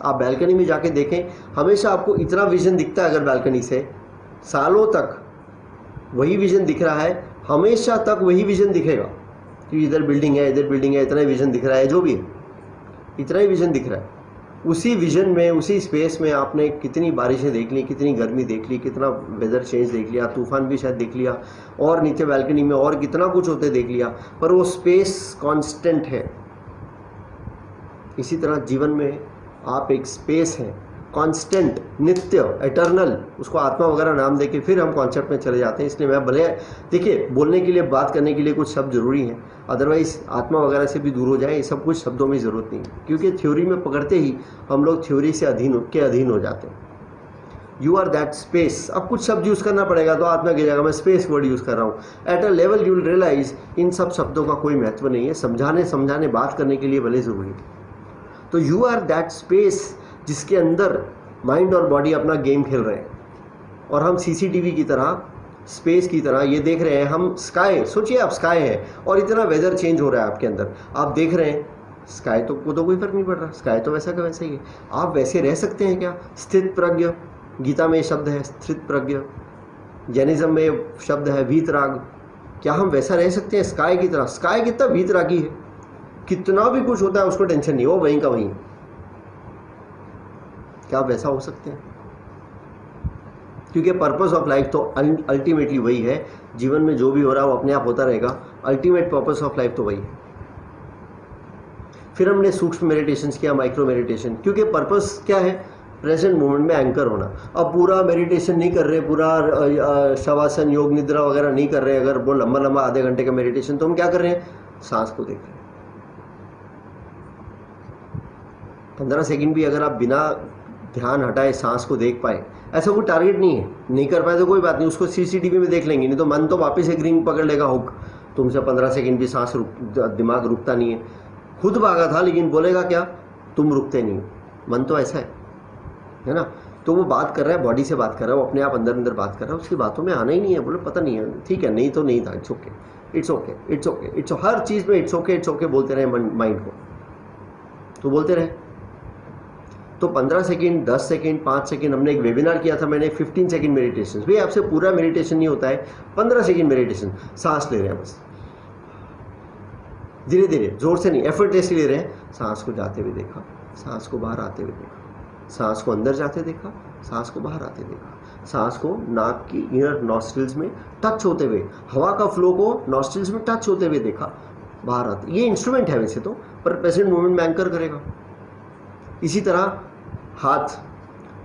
आप बैल्कनी में जाके देखें, हमेशा आपको इतना विजन दिखता है अगर बैल्कनी से, सालों तक वही विजन दिख रहा है, हमेशा तक वही विजन दिखेगा कि इधर बिल्डिंग है, इधर बिल्डिंग है, इतना ही विजन दिख रहा है, जो भी है इतना ही विजन दिख रहा है। उसी विजन में, उसी स्पेस में आपने कितनी बारिशें देख ली, कितनी गर्मी देख ली, कितना वेदर चेंज देख लिया, तूफान भी शायद देख लिया, और नीचे बैल्कनी में और कितना कुछ होते देख लिया, पर वो स्पेस कांस्टेंट है। इसी तरह जीवन में आप एक स्पेस हैं, कांस्टेंट, नित्य, एटर्नल, उसको आत्मा वगैरह नाम देके फिर हम कॉन्सेप्ट में चले जाते हैं। इसलिए मैं भले, देखिए, बोलने के लिए, बात करने के लिए कुछ शब्द जरूरी हैं, अदरवाइज आत्मा वगैरह से भी दूर हो जाए, ये सब कुछ शब्दों में ज़रूरत नहीं है, क्योंकि थ्योरी में पकड़ते ही हम लोग थ्योरी से अधीन हो जाते हैं। You are that space. अब कुछ शब्द यूज़ करना पड़ेगा तो आत्मा की जगह मैं स्पेस वर्ड यूज़ कर रहा हूँ। At a level you will realise इन सब शब्दों का कोई महत्व नहीं है, समझाने बात करने के लिए भले ज़रूरी है। तो यू आर दैट स्पेस जिसके अंदर माइंड और बॉडी अपना गेम खेल रहे हैं, और हम सीसीटीवी की तरह, स्पेस की तरह ये देख रहे हैं। हम स्काई, सोचिए आप स्काई है और इतना वेदर चेंज हो रहा है आपके अंदर, आप देख रहे हैं स्काई तो को तो कोई फर्क नहीं पड़ रहा, स्काई तो वैसा का वैसा ही है। आप वैसे रह सकते हैं क्या? स्थित प्रज्ञ, गीता में शब्द है स्थित प्रज्ञ, जैनिज्म में शब्द है वीतराग। क्या हम वैसा रह सकते हैं स्काई की तरह? स्काई कितना वीतरागी है, कितना भी कुछ होता है उसको टेंशन नहीं, वो वहीं का वहीं। क्या आप वैसा हो सकते हैं? क्योंकि पर्पस ऑफ लाइफ तो अल्टीमेटली वही है। जीवन में जो भी हो रहा है वो अपने आप होता रहेगा, अल्टीमेट पर्पस ऑफ लाइफ तो वही है। फिर हमने सूक्ष्म मेडिटेशंस किया, माइक्रो मेडिटेशन, क्योंकि पर्पस क्या है? प्रेजेंट मोमेंट में एंकर होना। अब पूरा मेडिटेशन नहीं कर रहे, पूरा शवासन, योग निद्रा वगैरह नहीं कर रहे, अगर वो लंबा आधे घंटे का मेडिटेशन, तो हम क्या कर रहे हैं? सांस को देख रहे हैं। 15 सेकंड भी अगर आप बिना ध्यान हटाए सांस को देख पाए, ऐसा कोई टारगेट नहीं है, नहीं कर पाए तो कोई बात नहीं, उसको सीसीटीवी में देख लेंगे, नहीं तो मन तो वापस एक रिंग पकड़ लेगा हुक, तुमसे 15 सेकंड भी सांस दिमाग रुकता नहीं है। खुद भागा था लेकिन बोलेगा क्या? तुम रुकते नहीं हो। मन तो ऐसा है ना? तो वो बात कर रहा है, बॉडी से बात कर रहा है, वो अपने आप अंदर बात कर रहा है, उसकी बातों में आना ही नहीं है। बोले पता नहीं है, ठीक है, नहीं तो नहीं था, it's okay, it's okay, it's okay, it's, हर चीज़ में इट्स ओके बोलते रहे माइंड को, तो बोलते रहे। तो 15 सेकंड, 10 सेकंड, 5 सेकंड, हमने एक वेबिनार किया था मैंने, 15 सेकंड मेडिटेशन। भाई आपसे पूरा मेडिटेशन नहीं होता है, 15 सेकंड मेडिटेशन, सांस ले रहे हैं बस, धीरे धीरे, जोर से नहीं, एफर्टलेसली ले रहे हैं। सांस को जाते हुए देखा, सांस को बाहर आते हुए देखा, सांस को अंदर जाते देखा, सांस को बाहर आते देखा, सांस को नाक की इनर नॉस्ट्रिल्स में टच होते हुए, हवा का फ्लो को नॉस्ट्रिल्स में टच होते हुए देखा, बाहर आते। ये इंस्ट्रूमेंट है वैसे तो, पर प्रेजेंट मोमेंट में एंकर करेगा। इसी तरह हाथ,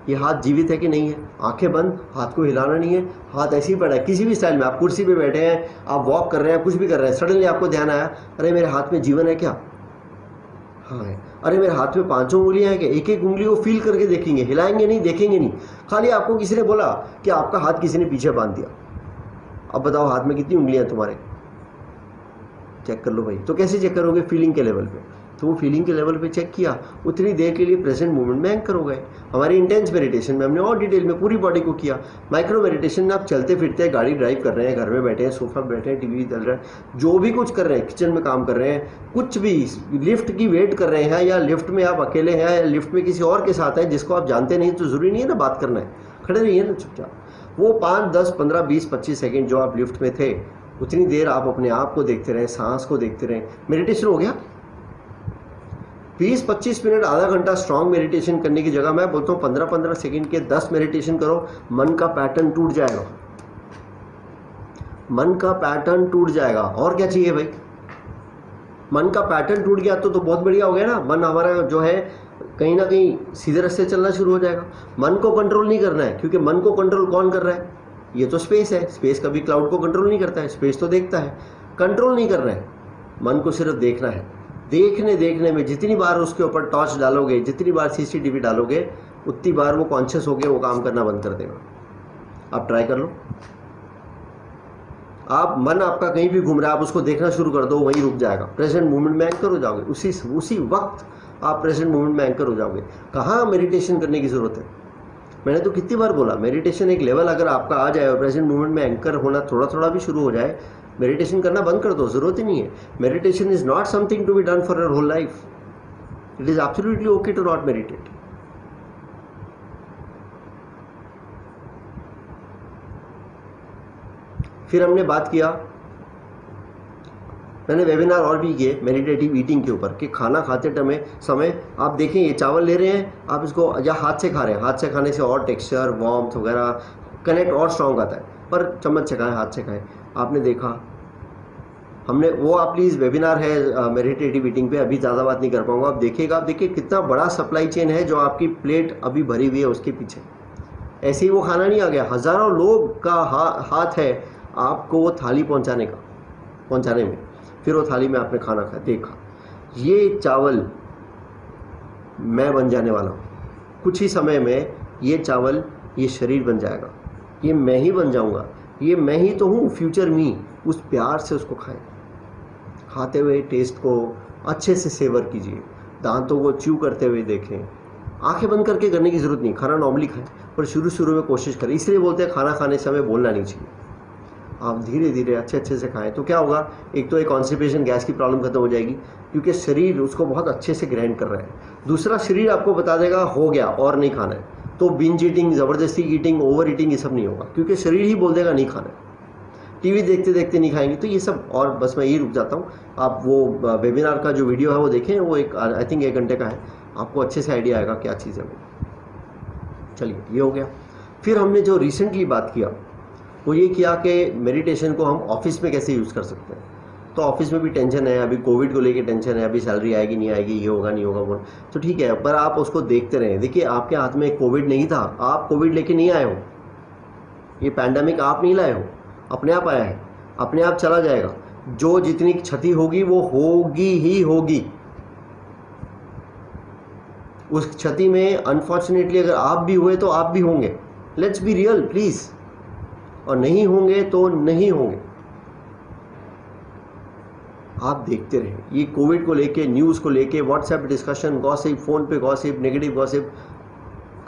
ये हाथ जीवित है कि नहीं है? आंखें बंद, हाथ को हिलाना नहीं है, हाथ ऐसे ही पड़ा है किसी भी स्टाइल में। आप कुर्सी पे बैठे हैं, आप वॉक कर रहे हैं, कुछ भी कर रहे हैं, सडनली आपको ध्यान आया, अरे मेरे हाथ में जीवन है क्या? हाँ है। अरे मेरे हाथ में 5 उंगलियां हैं क्या? एक एक उंगली को फील करके देखेंगे, हिलाएंगे नहीं, देखेंगे नहीं। खाली आपको किसी ने बोला कि आपका हाथ किसी ने पीछे बांध दिया, अब बताओ हाथ में कितनी उंगलियां हैं तुम्हारे? चेक कर लो भाई। तो कैसे चेक करोगे? फीलिंग के लेवल पे। तो वो फीलिंग के लेवल पे चेक किया, उतनी देर के लिए प्रेजेंट मोमेंट में एंकर हो गए। हमारी इंटेंस मेडिटेशन में हमने और डिटेल में पूरी बॉडी को किया। माइक्रो मेडिटेशन में आप चलते फिरते हैं, गाड़ी ड्राइव कर रहे हैं, घर में बैठे हैं, सोफा पे बैठे हैं, टीवी चल रहा है, जो भी कुछ कर रहे हैं, किचन में काम कर रहे हैं, कुछ भी, लिफ्ट की वेट कर रहे हैं, या लिफ्ट में आप अकेले हैं, या लिफ्ट में किसी और के साथ हैं जिसको आप जानते नहीं, तो ज़रूरी नहीं है ना बात करना है, खड़े रहिए ना चुपचाप। वो 5, 10, 15, 20, 25 सेकेंड जो आप लिफ्ट में थे, उतनी देर आप अपने आप को देखते रहें, सांस को देखते रहें। मेडिटेशन हो गया। 20-25 मिनट, आधा घंटा स्ट्रॉन्ग मेडिटेशन करने की जगह मैं बोलता हूँ 15-15 सेकंड के 10 मेडिटेशन करो, मन का पैटर्न टूट जाएगा, मन का पैटर्न टूट जाएगा। और क्या चाहिए भाई? मन का पैटर्न टूट गया तो बहुत बढ़िया हो गया ना। मन हमारा जो है कहीं ना कहीं सीधे रास्ते चलना शुरू हो जाएगा। मन को कंट्रोल नहीं करना है, क्योंकि मन को कंट्रोल कौन कर रहा है? ये तो स्पेस है। स्पेस कभी क्लाउड को कंट्रोल नहीं करता है, स्पेस तो देखता है, कंट्रोल नहीं करना है। मन को सिर्फ देखना है। देखने में जितनी बार उसके ऊपर टॉर्च डालोगे, जितनी बार सीसीटीवी डालोगे, उतनी बार वो कॉन्शियस होकर वो काम करना बंद कर देगा। आप ट्राई कर लो। आप मन आपका कहीं भी घूम रहा है, आप उसको देखना शुरू कर दो, वहीं रुक जाएगा। प्रेजेंट मोमेंट में एंकर हो जाओगे, उसी वक्त आप प्रेजेंट मोमेंट में एंकर हो जाओगे। कहाँ मेडिटेशन करने की ज़रूरत है? मैंने तो कितनी बार बोला, मेडिटेशन एक लेवल अगर आपका आ जाए और प्रेजेंट मोमेंट में एंकर होना थोड़ा थोड़ा भी शुरू हो जाए, मेडिटेशन करना बंद कर दो, ज़रूरत ही नहीं है। Meditation is not something to be done for your whole life. It is absolutely okay to not meditate. फिर हमने बात किया, मैंने वेबिनार और भी किए मेडिटेटिव ईटिंग के ऊपर कि खाना खाते समय आप देखें ये चावल ले रहे हैं, आप इसको या हाथ से खा रहे हैं, हाथ से खाने से और टेक्सचर वार्मथ वगैरह कनेक्ट और स्ट्रॉन्ग आता है, पर चम्मच से खाएं, हाथ से खाएं। आपने देखा, हमने वो, आप प्लीज़ वेबिनार है मेडिटेटिव ईटिंग पे, अभी ज़्यादा बात नहीं कर पाऊंगा, आप देखिएगा, आप देखिए कितना बड़ा सप्लाई चेन है जो आपकी प्लेट अभी भरी हुई है उसके पीछे। ऐसे ही वो खाना नहीं आ गया, हज़ारों लोग का हाथ है आपको वो थाली पहुंचाने में। फिर वो थाली में आपने खाना खाया, देखा ये चावल मैं बन जाने वाला हूँ, कुछ ही समय में ये चावल ये शरीर बन जाएगा, ये मैं ही बन जाऊँगा, ये मैं ही तो हूँ, फ्यूचर मी। उस प्यार से उसको खाएं, खाते हुए टेस्ट को अच्छे से सेवर कीजिए, दांतों को च्यू करते हुए देखें, आंखें बंद करके करने की ज़रूरत नहीं, खाना नॉर्मली खाएं, पर शुरू में कोशिश करें। इसलिए बोलते हैं खाना खाने समय बोलना नहीं चाहिए, आप धीरे धीरे अच्छे से खाएं, तो क्या होगा, एक तो एक कॉन्स्टिपेशन गैस की प्रॉब्लम खत्म हो जाएगी, क्योंकि शरीर उसको बहुत अच्छे से ग्राइंड कर रहा है। दूसरा, शरीर आपको बता देगा हो गया और नहीं खाना है, तो बिंज ईटिंग, ज़बरदस्ती ईटिंग, ओवर ईटिंग, ये सब नहीं होगा, क्योंकि शरीर ही बोल देगा नहीं खाना है। टीवी देखते देखते नहीं खाएंगे, तो ये सब, और बस मैं यही रुक जाता हूँ। आप वो वेबिनार का जो वीडियो है वो देखें, वो एक आई थिंक 1 घंटे का है, आपको अच्छे से आइडिया आएगा क्या चीज़ है वो। चलिए, ये हो गया। फिर हमने जो रिसेंटली बात किया वो ये किया कि मेडिटेशन को हम ऑफिस में कैसे यूज़ कर सकते हैं। तो ऑफिस में भी टेंशन है, अभी कोविड को लेके टेंशन है, अभी सैलरी आएगी नहीं आएगी, ये होगा नहीं होगा वो, तो ठीक है, पर आप उसको देखते रहें। देखिए, आपके हाथ में कोविड नहीं था, आप कोविड लेके नहीं आए हो, ये पैंडेमिक आप नहीं लाए हो, अपने आप आया है, अपने आप चला जाएगा। जो जितनी क्षति होगी वो होगी ही होगी। उस क्षति में अनफॉर्चुनेटली अगर आप भी हुए तो आप भी होंगे, लेट्स बी रियल प्लीज, और नहीं होंगे तो नहीं होंगे। आप देखते रहें, ये कोविड को लेके, न्यूज़ को लेके, व्हाट्सएप डिस्कशन, गॉसिप, फ़ोन पे गॉसिप, नेगेटिव गॉसिप,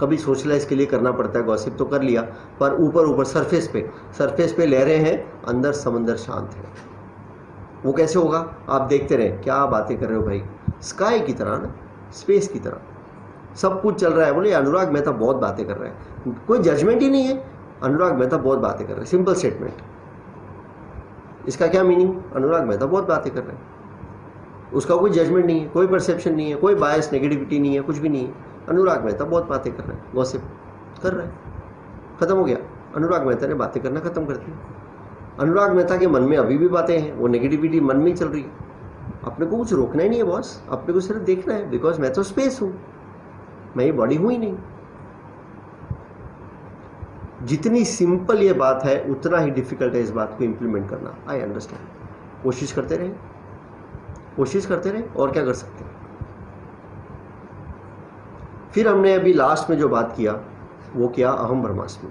कभी सोशलाइज के लिए करना पड़ता है, गॉसिप तो कर लिया, पर ऊपर सरफेस पे ले रहे हैं, अंदर समंदर शांत है। वो कैसे होगा, आप देखते रहें। क्या बातें कर रहे हो भाई, स्काई की तरह ना, स्पेस की तरह सब कुछ चल रहा है। बोले अनुराग मेहता बहुत बातें कर रहा है, कोई जजमेंट ही नहीं है, अनुराग मेहता बहुत बातें कर रहे हैं, सिंपल स्टेटमेंट। इसका क्या मीनिंग, अनुराग मेहता बहुत बातें कर रहे हैं, उसका कोई जजमेंट नहीं है, कोई परसेप्शन नहीं है, कोई बायस नेगेटिविटी नहीं है, कुछ भी नहीं है। अनुराग मेहता बहुत बातें कर रहे हैं, गॉसिप कर रहे हैं, खत्म हो गया। अनुराग मेहता ने बातें करना खत्म कर दी। अनुराग मेहता के मन में अभी भी बातें हैं, वो नेगेटिविटी मन में ही चल रही है। अपने को कुछ रोकना ही नहीं है बॉस, अपने को सिर्फ देखना है, बिकॉज मैं तो स्पेस हूँ, मैं ये बॉडी हूँ ही नहीं। जितनी सिंपल ये बात है उतना ही डिफिकल्ट है इस बात को इम्प्लीमेंट करना। I understand. कोशिश करते रहें, और क्या कर सकते हैं। फिर हमने अभी लास्ट में जो बात किया वो किया अहम ब्रह्मास्मि।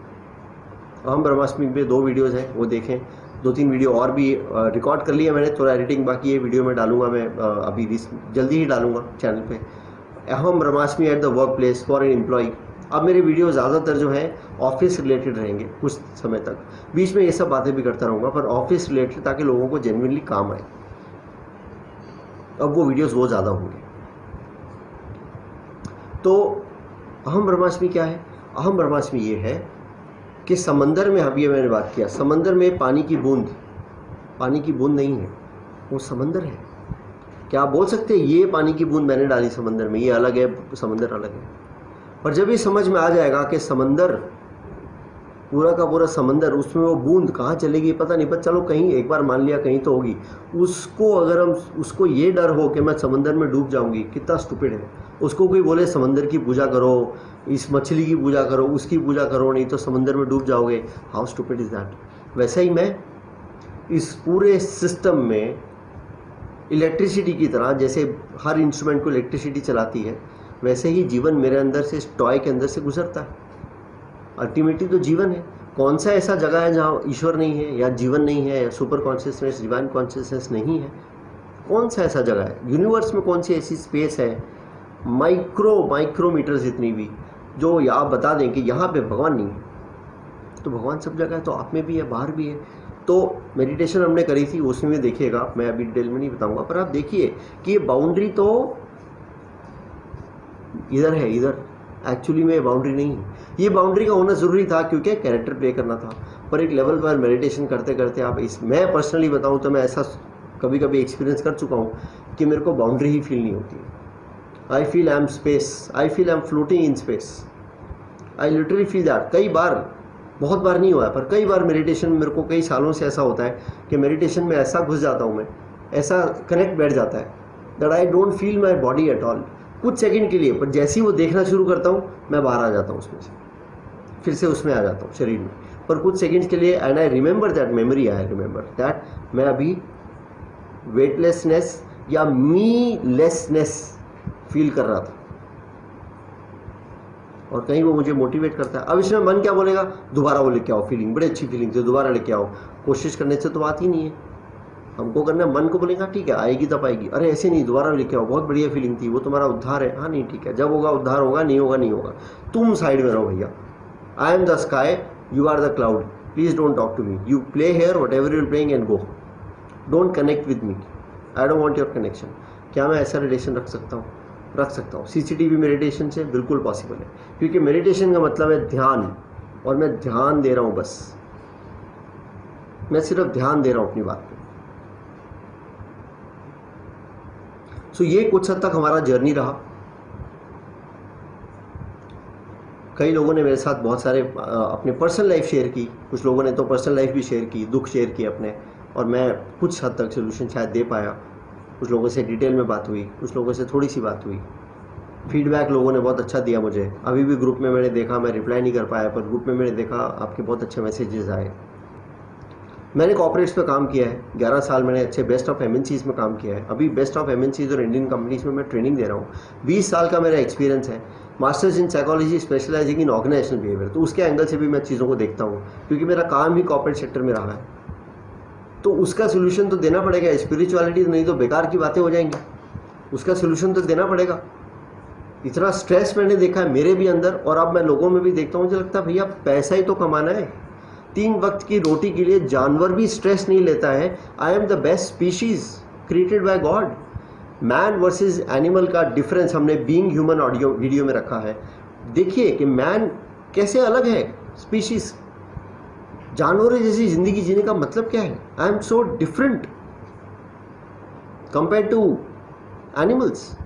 अहम ब्रह्मास्मि पे 2 वीडियोज़ हैं, वो देखें। 2-3 वीडियो और भी रिकॉर्ड कर लिया मैंने, थोड़ा एडिटिंग बाकी है, वीडियो में डालूंगा मैं, अभी जल्दी ही डालूंगा चैनल पे। अहम ब्रह्मास्मि at the work place for an employ. अब मेरे वीडियो ज़्यादातर जो हैं ऑफिस रिलेटेड रहेंगे कुछ समय तक, बीच में ये सब बातें भी करता रहूँगा, पर ऑफिस रिलेटेड, ताकि लोगों को जेन्युइनली काम आए। अब वो वीडियोज़ वो ज़्यादा होंगे। तो अहम ब्रह्मास्मि क्या है, अहम ब्रह्मास्मि ये है कि समंदर में, अभी मैंने बात किया, समंदर में पानी की बूंद नहीं है, वो समंदर है। क्या आप बोल सकते हैं ये पानी की बूंद मैंने डाली समंदर में, ये अलग है, समंदर अलग है। पर जब ये समझ में आ जाएगा कि समंदर पूरा का पूरा समंदर, उसमें वो बूंद कहाँ चलेगी पता नहीं, पर चलो कहीं एक बार मान लिया कहीं तो होगी, उसको अगर हम, उसको ये डर हो कि मैं समंदर में डूब जाऊंगी, कितना स्टूपिड है। उसको कोई बोले समंदर की पूजा करो, इस मछली की पूजा करो, उसकी पूजा करो, नहीं तो समंदर में डूब जाओगे, हाउ स्टूपिड इज़ दैट। वैसे ही मैं इस पूरे सिस्टम में इलेक्ट्रिसिटी की तरह, जैसे हर इंस्ट्रूमेंट को इलेक्ट्रिसिटी चलाती है, वैसे ही जीवन मेरे अंदर से, इस टॉय के अंदर से गुजरता है। अल्टीमेटली तो जीवन है। कौन सा ऐसा जगह है जहाँ ईश्वर नहीं है, या जीवन नहीं है, या सुपर कॉन्शियसनेस, डिवाइन कॉन्शियसनेस नहीं है? कौन सा ऐसा जगह है यूनिवर्स में? कौन सी ऐसी स्पेस है माइक्रोमीटर जितनी भी, जो आप बता दें कि यहाँ पे भगवान नहीं है? तो भगवान सब जगह है, तो आप में भी है, बाहर भी है। तो मेडिटेशन हमने करी थी, उसमें भी देखिएगा, मैं अभी डिटेल में नहीं बताऊंगा, पर आप देखिए कि ये बाउंड्री तो इधर है, इधर एक्चुअली में बाउंड्री नहीं है। ये बाउंड्री का होना ज़रूरी था क्योंकि कैरेक्टर प्ले करना था। पर एक लेवल पर मेडिटेशन करते करते आप मैं पर्सनली बताऊँ तो मैं ऐसा कभी कभी एक्सपीरियंस कर चुका हूँ कि मेरे को बाउंड्री ही फील नहीं होती है। I feel I am space, I feel I am floating in space, I literally feel that. कई बार, बहुत बार नहीं हुआ है, पर कई बार मेडिटेशन मेरे को कई सालों से ऐसा होता है कि मेडिटेशन में ऐसा घुस जाता हूँ मैं, ऐसा कनेक्ट बैठ जाता है that I don't feel my body at all, कुछ सेकंड के लिए। पर जैसे ही वो देखना शुरू करता हूँ मैं बाहर आ जाता हूँ उसमें से, फिर से उसमें आ जाता हूँ शरीर में, पर कुछ सेकंड्स के लिए। And I remember that memory, I remember that मैं अभी वेटलेसनेस या मी लेसनेस फील कर रहा था, और कहीं वो मुझे मोटिवेट करता है। अब इसमें मन क्या बोलेगा, दोबारा वो लेके आओ फीलिंग, बड़ी अच्छी फीलिंग थी, दोबारा लेके आओ। कोशिश करने से तो बात ही नहीं है, हमको करना है। मन को बोलेगा ठीक है आएगी तब आएगी, अरे ऐसे नहीं, दोबारा लेके आओ, बहुत बढ़िया फीलिंग थी, वो तुम्हारा उद्धार है। हाँ नहीं ठीक है, जब होगा उद्धार होगा, नहीं होगा नहीं होगा, तुम साइड में रहो भैया। I am the sky, you are the cloud, please don't talk to me, you play here whatever you playing and go, don't connect with me, I don't want your connection. क्या मैं ऐसा relation रख सकता हूँ? रख सकता हूँ। CCTV meditation से बिल्कुल पॉसिबल है, क्योंकि मेडिटेशन का मतलब है ध्यान, और मैं ध्यान दे रहा हूँ, बस मैं सिर्फ ध्यान दे रहा हूँ अपनी बात पे। सो ये कुछ हद तक हमारा जर्नी रहा। कई लोगों ने मेरे साथ बहुत सारे अपने पर्सनल लाइफ शेयर की, कुछ लोगों ने तो पर्सनल लाइफ भी शेयर की, दुख शेयर किए अपने, और मैं कुछ हद तक सोल्यूशन शायद दे पाया। कुछ लोगों से डिटेल में बात हुई, कुछ लोगों से थोड़ी सी बात हुई। फीडबैक लोगों ने बहुत अच्छा दिया मुझे। अभी भी ग्रुप में मैंने देखा, मैं रिप्लाई नहीं कर पाया, पर ग्रुप में मैंने देखा आपके बहुत अच्छे मैसेजेस आए। मैंने कॉर्पोरेट्स पे काम किया है, 11 साल मैंने अच्छे बेस्ट ऑफ एमएनसीज में काम किया है। अभी बेस्ट ऑफ एमएनसीज और इंडियन कंपनीज में मैं ट्रेनिंग दे रहा हूँ। 20 साल का मेरा एक्सपीरियंस है, masters in psychology specialising in organisational behaviour. तो उसके एंगल से भी मैं चीज़ों को देखता हूँ, क्योंकि मेरा काम ही कॉर्पोरेट सेक्टर में रहा है। तो उसका सोल्यूशन तो देना पड़ेगा। स्पिरिचुअलिटी नहीं तो बेकार की बातें हो जाएंगी, उसका सोल्यूशन तो देना पड़ेगा। इतना स्ट्रेस मैंने देखा है मेरे भी अंदर, और अब मैं लोगों में भी देखता हूँ, मुझे लगता है भैया पैसा ही तो कमाना है। 3 वक्त की रोटी के लिए जानवर भी स्ट्रेस नहीं लेता है। I am the best species created by God. Man versus animal का डिफरेंस हमने बीइंग ह्यूमन ऑडियो वीडियो में रखा है। देखिए कि मैन कैसे अलग है स्पीशीज। जानवरों जैसी जिंदगी जीने का मतलब क्या है? I am so different compare to animals.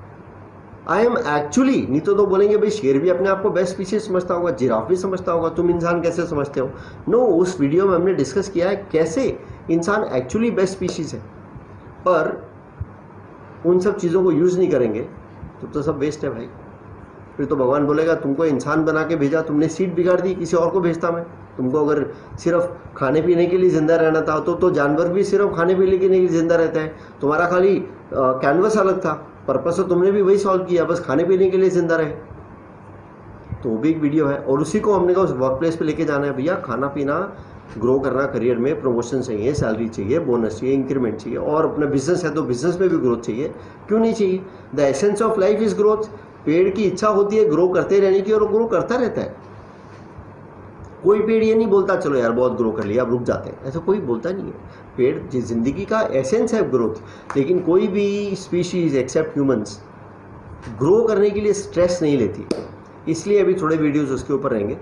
I am actually, नहीं तो बोलेंगे भाई शेर भी अपने आप को बेस्ट स्पीशीज समझता होगा, जिराफ भी समझता होगा, तुम इंसान कैसे समझते हो? नो, उस वीडियो में हमने डिस्कस किया है कैसे इंसान एक्चुअली बेस्ट स्पीशीज है। पर उन सब चीज़ों को यूज़ नहीं करेंगे तो सब वेस्ट है भाई। फिर तो भगवान बोलेगा तुमको इंसान बना के भेजा, तुमने सीट बिगाड़ दी, किसी और को भेजता मैं। तुमको अगर सिर्फ खाने पीने के लिए ज़िंदा रहना था तो जानवर भी सिर्फ खाने पीने के लिए ज़िंदा रहता है। तुम्हारा खाली कैनवस अलग था, पर्पस तो तुमने भी वही सॉल्व किया, बस खाने पीने के लिए ज़िंदा रहे। तो वो भी एक वीडियो है, और उसी को हमने कहा उस वर्क प्लेस पर लेके जाना है। भैया खाना पीना, ग्रो करना, करियर में प्रमोशन चाहिए, सैलरी चाहिए, बोनस चाहिए, इंक्रीमेंट चाहिए, और अपना बिजनेस है तो बिजनेस में भी ग्रोथ चाहिए। क्यों नहीं चाहिए? The essence of life is growth. पेड़ की इच्छा होती है ग्रो करते रहने की, और ग्रो करता रहता है। कोई पेड़ ये नहीं बोलता चलो यार बहुत ग्रो कर लिया अब रुक जाते हैं, ऐसा कोई बोलता नहीं है। पेड़ जिंदगी का एसेंस है ग्रोथ। लेकिन कोई भी स्पीशीज एक्सेप्ट ह्यूमंस ग्रो करने के लिए स्ट्रेस नहीं लेती। इसलिए अभी थोड़े वीडियोस उसके ऊपर रहेंगे,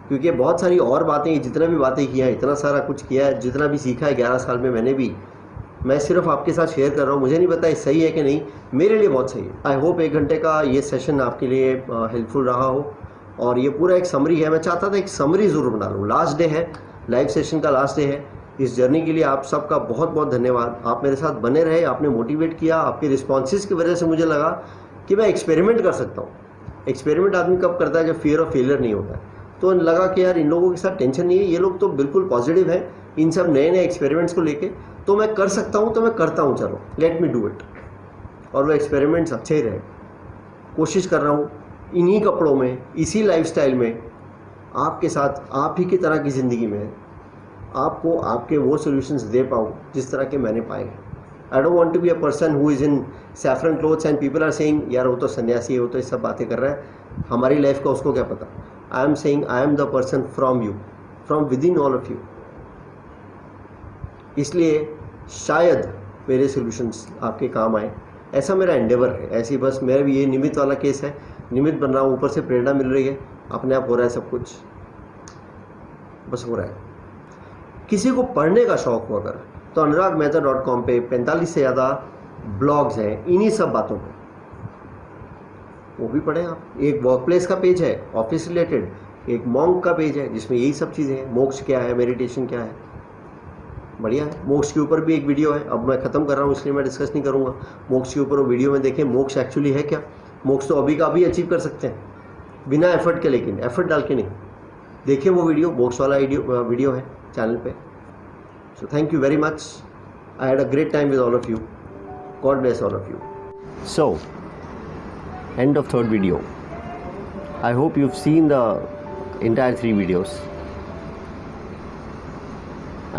क्योंकि बहुत सारी और बातें, जितना भी बातें किया है, इतना सारा कुछ किया है, जितना भी सीखा है 11 साल में मैंने भी, मैं सिर्फ आपके साथ शेयर कर रहा हूँ। मुझे नहीं पता ये सही है कि नहीं, मेरे लिए बहुत सही है। आई होप 1 घंटे का ये सेशन आपके लिए हेल्पफुल रहा हो। और ये पूरा एक समरी है, मैं चाहता था एक समरी ज़रूर बना लूँ। लास्ट डे है, लाइव सेशन का लास्ट डे है। इस जर्नी के लिए आप सबका बहुत बहुत धन्यवाद। आप मेरे साथ बने रहे, आपने मोटिवेट किया। आपके रिस्पॉन्सेज की वजह से मुझे लगा कि मैं एक्सपेरिमेंट कर सकता हूँ। एक्सपेरिमेंट आदमी कब करता है? जब फियर ऑफ फेलियर नहीं होता है। तो लगा कि यार इन लोगों के साथ टेंशन नहीं है, ये लोग तो बिल्कुल पॉजिटिव है इन सब नए नए एक्सपेरिमेंट्स को लेके, तो मैं कर सकता हूँ, तो मैं करता हूँ, चलो लेट मी डू इट। और वो एक्सपेरिमेंट्स अच्छे ही रहे। कोशिश कर रहा हूँ इन्हीं कपड़ों में, इसी लाइफस्टाइल में, आपके साथ आप ही की तरह की ज़िंदगी में आपको आपके वो सॉल्यूशंस दे पाऊँ जिस तरह के मैंने पाए हैं। I don't want to be a person who is in saffron clothes and people are saying यार वो तो सन्यासी है, वो तो ये सब बातें कर रहा है, हमारी लाइफ का उसको क्या पता। I am saying I am the person from you, from with in all of you. इसलिए शायद मेरे सॉल्यूशंस आपके काम आए, ऐसा मेरा एंडेवर है। ऐसी बस मेरा भी ये निमित्त वाला केस है, निमित्त बन रहा हूँ, ऊपर से प्रेरणा मिल रही है, अपने आप हो रहा है सब कुछ, बस हो रहा है। किसी को पढ़ने का शौक हो अगर, तो anuragmehta.com पे 45 से ज़्यादा ब्लॉग्स हैं इन्हीं सब बातों पे, वो भी पढ़ें आप। एक वर्क प्लेस का पेज है ऑफिस रिलेटेड, एक मॉन्क का पेज है जिसमें यही सब चीज़ें हैं, मोक्ष क्या है, मेडिटेशन क्या है, बढ़िया है। मोक्ष के ऊपर भी एक वीडियो है, अब मैं ख़त्म कर रहा हूँ इसलिए मैं डिस्कस नहीं करूँगा। मोक्ष के ऊपर वो वीडियो में देखें मोक्ष एक्चुअली है क्या। मोक्ष तो अभी का अभी अचीव कर सकते हैं बिना एफर्ट के, लेकिन एफर्ट डाल के नहीं। देखिए वो वीडियो, मोक्ष वाला वीडियो है चैनल पे। So thank you very much, I had a great time with all of you, God bless all of you. So end of third video. I hope you've seen the entire 3 videos,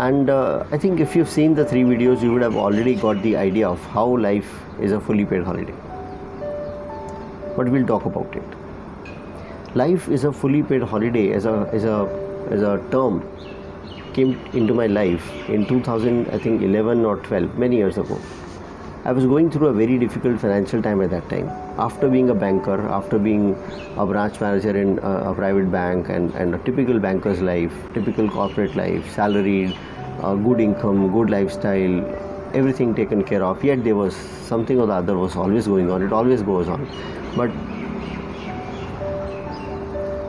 and I think if you've seen the 3 videos you would have already got the idea of how life is a fully paid holiday, but we'll talk about it. Life is a fully paid holiday as a term came into my life in 2011 or 12, many years ago. I was going through a very difficult financial time at that time. After being a banker, after being a branch manager in a private bank and a typical banker's life, typical corporate life, salaried, good income, good lifestyle, everything taken care of, yet there was something or the other was always going on. It always goes on. But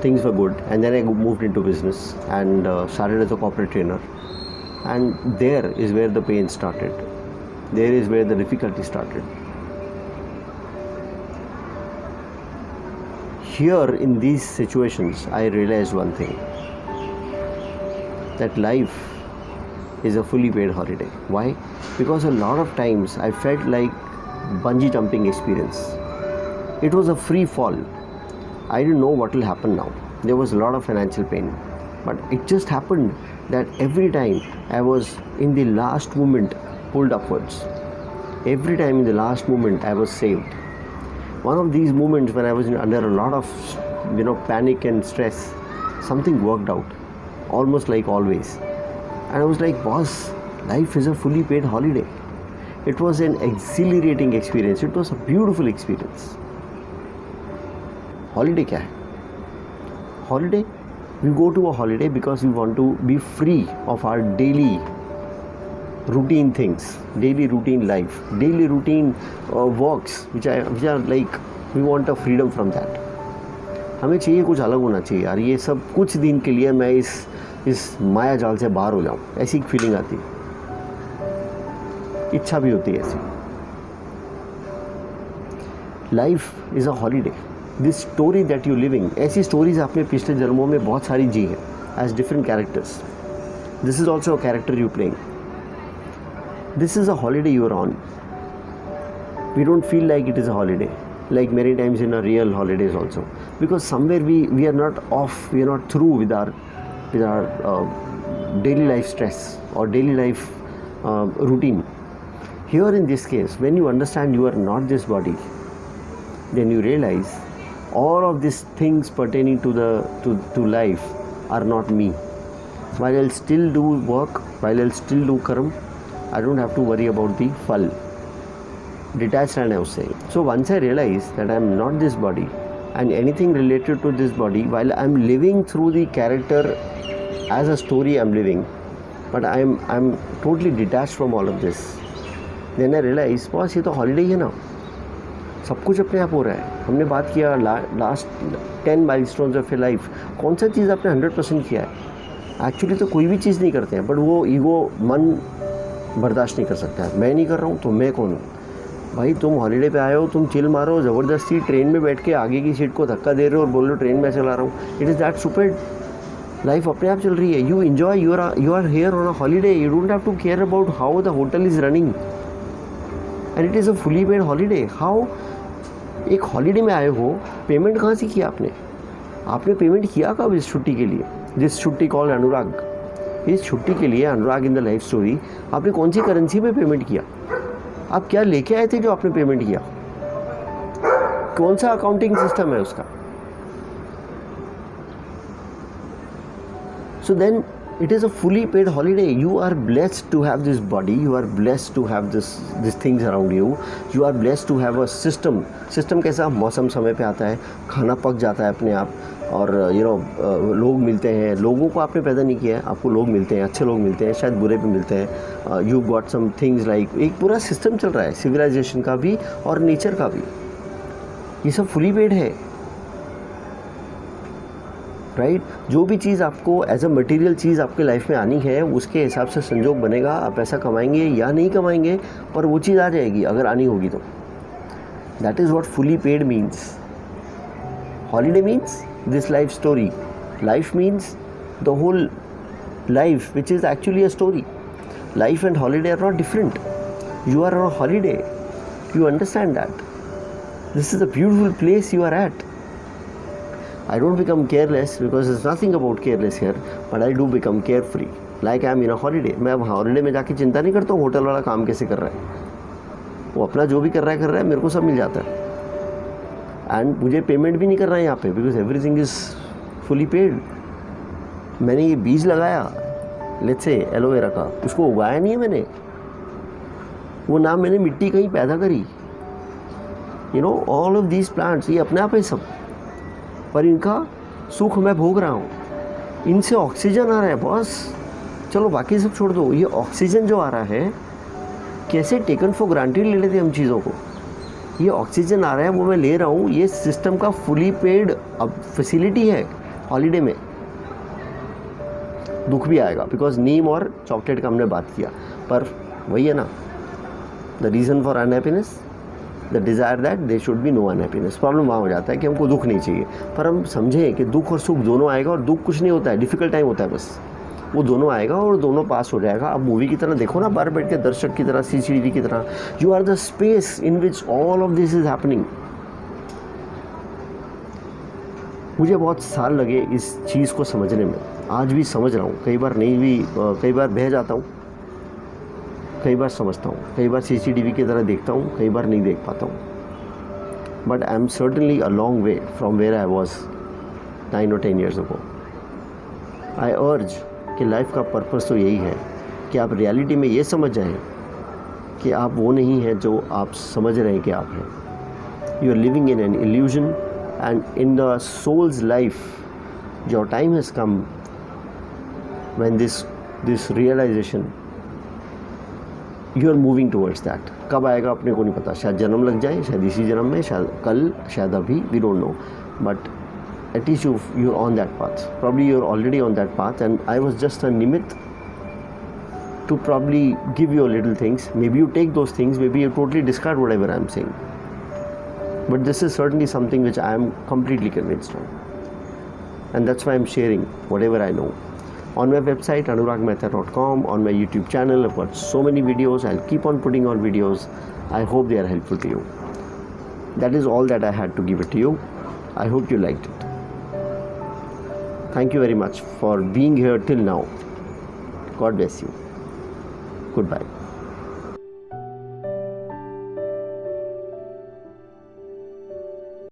things were good, and then I moved into business and started as a corporate trainer. And there is where the pain started. There is where the difficulty started. Here in these situations, I realized one thing, that life is a fully paid holiday. Why? Because a lot of times I felt like bungee jumping experience. It was a free fall. I didn't know what will happen now. There was a lot of financial pain. But it just happened that every time I was in the last moment pulled upwards. Every time in the last moment I was saved. One of these moments when I was under a lot of panic and stress, something worked out, almost like always. And I was like, boss, life is a fully paid holiday. It was an exhilarating experience. It was a beautiful experience. Holiday क्या है? Holiday, we go to a holiday because we want to be free of our daily routine things, daily routine life, daily routine works which are like we want a freedom from that. हमें चाहिए कुछ अलग होना चाहिए यार, ये सब कुछ दिन के लिए मैं इस माया जाल से बाहर हो जाऊँ, ऐसी एक फीलिंग आती है, इच्छा भी होती है ऐसी। Life is a holiday, this story that you living, ऐसी स्टोरीज आपने पिछले जन्मों में बहुत सारी जी हैं as different characters. This is also a character you playing. This is a holiday you are on. We don't feel like it is a holiday, like many times in our real holidays also, because somewhere we are not off, we are not through with our daily life stress or daily life routine. Here in this case, when you understand you are not this body, then you realize all of these things pertaining to life are not me. While I'll still do work, while I'll still do karma, I don't have to worry about the fall. Detached, and I was saying. So once I realized that I am not this body and anything related to this body, while I am living through the character as a story I am living, but I am totally detached from all of this. Then I realized, बस ये तो holiday ही है ना, सब कुछ अपने आप हो रहा है. हमने बात किया last 10 milestones of your life, कौन सा चीज़ आपने 100% किया है. एक्चुअली तो कोई भी चीज़ नहीं करते हैं, बट वो ईगो मन बर्दाश्त नहीं कर सकता है. मैं नहीं कर रहा हूँ तो मैं कौन हूँ. भाई तुम हॉलीडे पे आए हो, तुम चिल मारो, ज़बरदस्ती ट्रेन में बैठ के आगे की सीट को धक्का दे रहे हो और बोल रहे हो ट्रेन में चला रहा हूँ. It is that stupid. Life अपने आप चल रही है. You enjoy, you are here on a holiday. You don't have to care about how the hotel is running, and it is a fully paid holiday. How एक holiday में आए हो, payment कहाँ से किया आपने पेमेंट किया कब इस छुट्टी के लिए. दिस छुट्टी कॉल्ड अनुराग, इस छुट्टी के लिए अनुराग इन द लाइफ स्टोरी आपने कौन सी करेंसी में पेमेंट किया. आप क्या लेके आए थे जो आपने पेमेंट किया, कौन सा अकाउंटिंग सिस्टम है उसका. So then it is a fully paid holiday. You are blessed to have this body, you are blessed to have these things around you, you are blessed to have a system. कैसा, मौसम समय पे आता है, खाना पक जाता है अपने आप, और लोग मिलते हैं, लोगों को आपने पैदा नहीं किया है, आपको लोग मिलते हैं, अच्छे लोग मिलते हैं, शायद बुरे भी मिलते हैं, you got some things like, एक पूरा सिस्टम चल रहा है सिविलाइजेशन का भी और नेचर का भी, ये सब फुली पेड है, राइट। जो भी चीज़ आपको एज अ मटेरियल चीज़ आपके लाइफ में आनी है उसके हिसाब से संजोग बनेगा, आप पैसा कमाएंगे या नहीं कमाएंगे, पर वो चीज़ आ जाएगी अगर आनी होगी तो। That is what fully paid means. Holiday means this life story. Life means the whole life, which is actually a story. Life and holiday are not different. You are on a holiday. You understand that. This is a beautiful place you are at. I don't become careless because there's nothing about careless here, but I do become carefree. Like I am in a holiday. मैं अब holiday में जाके चिंता नहीं करता हूँ hotel वाला काम कैसे कर रहा है, वो अपना जो भी कर रहा है, मेरे को सब मिल जाता है, एंड मुझे पेमेंट भी नहीं करना है यहाँ पे, because everything is fully paid. मैंने ये बीज लगाया, लेट्स से एलोवेरा का, उसको उगाया नहीं है मैंने, वो ना मैंने मिट्टी कहीं पैदा करी, ऑल ऑफ दीज प्लांट्स ये अपने आप है सब, पर इनका सुख मैं भोग रहा हूँ, इनसे ऑक्सीजन आ रहा है बॉस। चलो बाकी सब छोड़ दो, ये ऑक्सीजन जो आ रहा है कैसे टेकन फॉर ग्रांटेड ले लेते हम चीज़ों को, ये ऑक्सीजन आ रहा है वो मैं ले रहा हूँ, ये सिस्टम का फुली पेड अब फैसिलिटी है हॉलीडे में। दुख भी आएगा बिकॉज नीम और चॉकलेट का हमने बात किया, पर वही है ना, the reason for unhappiness, the desire that they should be no unhappiness. Problem वहाँ हो जाता है कि हमको दुख नहीं चाहिए, पर हम समझें कि दुख और सुख दोनों आएगा, और दुख कुछ नहीं होता है, डिफ़िकल्ट टाइम होता है बस, वो दोनों आएगा और दोनों पास हो जाएगा। अब मूवी की तरह देखो ना, बाहर बैठ के दर्शक की तरह, CCTV की तरह, you are the space in which all of this is happening. मुझे बहुत साल लगे इस चीज़ को समझने में, आज भी समझ रहा हूँ, कई बार नहीं भी, कई बार बह जाता हूँ, कई बार समझता हूँ, कई बार CCTV की तरह देखता हूँ, कई बार नहीं देख पाता हूँ, but I am certainly a long way from where I was 9 or 10 years ago। I urge कि लाइफ का पर्पस तो यही है कि आप रियलिटी में ये समझ जाएं कि आप वो नहीं हैं जो आप समझ रहे हैं कि आप हैं। You are living in an illusion, and in the soul's life your time has come when this realisation you are moving towards that. कब आएगा अपने को नहीं पता, शायद जन्म लग जाए, शायद इसी जन्म में, शायद कल, शायद अभी, we don't know, but at least you're on that path. Probably you're already on that path, and I was just a nimit to probably give you little things. Maybe you take those things, maybe you totally discard whatever I'm saying, but this is certainly something which I am completely convinced on, and that's why I'm sharing whatever I know on my website anuragmehta.com, on my YouTube channel. I've got so many videos, I'll keep on putting on videos. I hope they are helpful to you. That is all that I had to give it to you. I hope you liked it. Thank you very much for being here till now. God bless you. Goodbye.